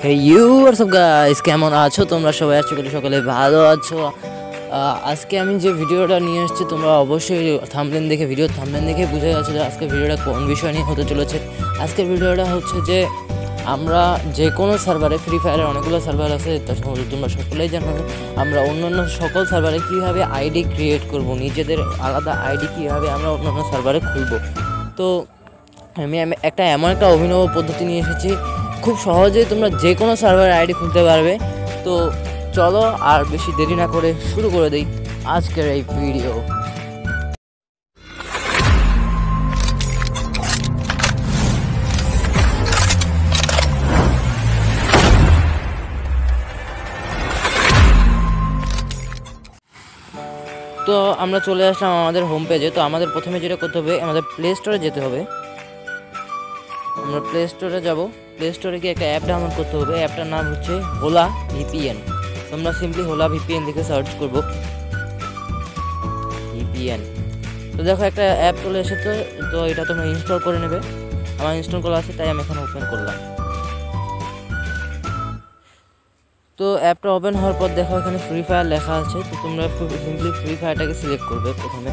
Hey you WhatsApp guys, কেমন আছো তোমরা সবাই? আশা করি সকলে ভালো আছো। আজকে আমি যে ভিডিওটা নিয়ে এসেছি তোমরা অবশ্যই ভিডিও থাম্বনেল দেখে বুঝে গেছো যে আজকে ভিডিওটা কোন বিষয় নিয়ে হতে চলেছে। আজকের ভিডিওটা হচ্ছে যে আমরা যে কোনো সার্ভারে, ফ্রি ফায়ারের অনেকগুলো সার্ভার আছে, তোমরা সকলেই জানো, আমরা অন্যান্য সকল সার্ভারে কীভাবে আইডি ক্রিয়েট করব, নিজেদের আলাদা আইডি কীভাবে আমরা অন্যান্য সার্ভারে খুলব। তো আমি একটা এমন একটা অভিনব পদ্ধতি নিয়ে এসেছি, খুব সহজেই তোমরা যে কোনো সার্ভারের আইডি খুলতে পারবে। তো চলো আর বেশি দেরি না করে শুরু করে দিই আজকের এই ভিডিও। তো আমরা চলে আসলাম আমাদের হোম পেজে। তো আমাদের প্রথমে যেটা করতে হবে, আমাদের প্লে স্টোরে যেতে হবে। আমরা প্লে স্টোরে যাব। প্লে স্টোরে গিয়ে একটা অ্যাপ ডাউনলোড করতে হবে। অ্যাপটার নাম হচ্ছে হোলা ভিপিএন। তোমরা সিম্পলি হোলা ভিপিএন লিখে সার্চ করব, ভিপিএন। তো দেখো একটা অ্যাপ চলে এসেছে। তো এটা তোমরা ইনস্টল করে নেবে। আমার ইনস্টল করা আছে, তাই আমি এখানে ওপেন করলাম। তো অ্যাপটা ওপেন হওয়ার পর দেখো এখানে ফ্রি ফায়ার লেখা আছে। তো তোমরা সিম্পলি ফ্রি ফায়ারটাকে সিলেক্ট করবে। প্রথমে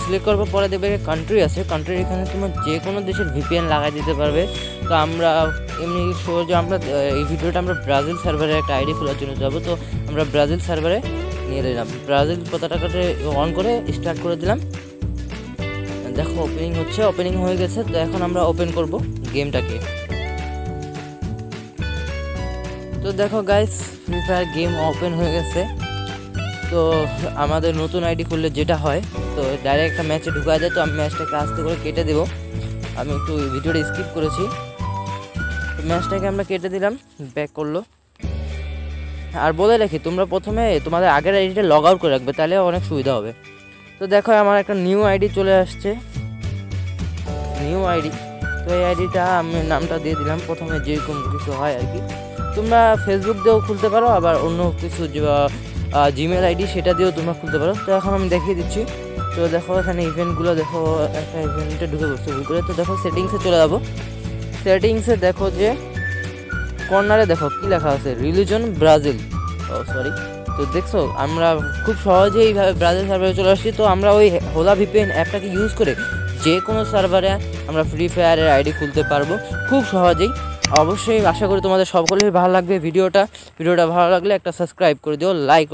সিলেক্ট করার পরে দেখবে কান্ট্রি আছে। কান্ট্রির এখানে তোমরা যে কোনো দেশের ভিপিএন লাগাই দিতে পারবে। তো আমরা এমনি সহজে এই ভিডিওটা আমরা ব্রাজিল সার্ভারে একটা আইডি খোলার জন্য যাব। তো আমরা ব্রাজিল সার্ভারে নিয়ে নিলাম। ব্রাজিল পতাকাটাকে অন করে স্টার্ট করে দিলাম। দেখো ওপেনিং হচ্ছে, ওপেনিং হয়ে গেছে। তো এখন আমরা ওপেন করব গেমটাকে। তো দেখো guys, free fire game open হয়ে গেছে। তো আমাদের নতুন আইডি খুললে যেটা হয়, তো ডাইরেক্ট একটা ম্যাচে ঢুকা যায়। তো আমি ম্যাচটাকে আস্তে করে কেটে দেবো। আমি একটু ভিডিওটা স্কিপ করেছি। তো ম্যাচটাকে আমরা কেটে দিলাম, ব্যাক করলো। আর বলে রাখি, তোমরা প্রথমে তোমাদের আগের আইডিটা লগ আউট করে রাখবে, তাহলে অনেক সুবিধা হবে। তো দেখো আমার একটা নিউ আইডি চলে আসছে, নিউ আইডি। তো এই আইডিটা আমি নামটা দিয়ে দিলাম। প্রথমে যেরকম কিছু হয় আর কি, তোমরা ফেসবুক দিয়েও খুলতে পারো, আবার অন্য কিছু জিমেল আইডি সেটা দিয়েও তোমরা খুলতে পারো। তো এখন আমি দেখিয়ে দিচ্ছি। তো দেখো এখানে ইভেন্টগুলো, দেখো একটা ইভেন্টে ঢুকে বসছে ভুল করে। তো দেখো সেটিংসে চলে যাবো। সেটিংসে দেখো যে কর্নারে দেখো কী লেখা আছে, রিলিজন ব্রাজিল। ও সরি। তো দেখছো আমরা খুব সহজেই এইভাবে ব্রাজিল সার্ভারে চলে আসছি। তো আমরা ওই হোলা ভিপিএন অ্যাপটাকে ইউজ করে যে কোনো সার্ভারে আমরা ফ্রি ফায়ারের আইডি খুলতে পারবো খুব সহজেই। অবশ্যই আশা করি তোমাদের সকলেই ভালো লাগবে ভিডিওটা ভালো লাগলে একটা সাবস্ক্রাইব করে দিও, লাইক।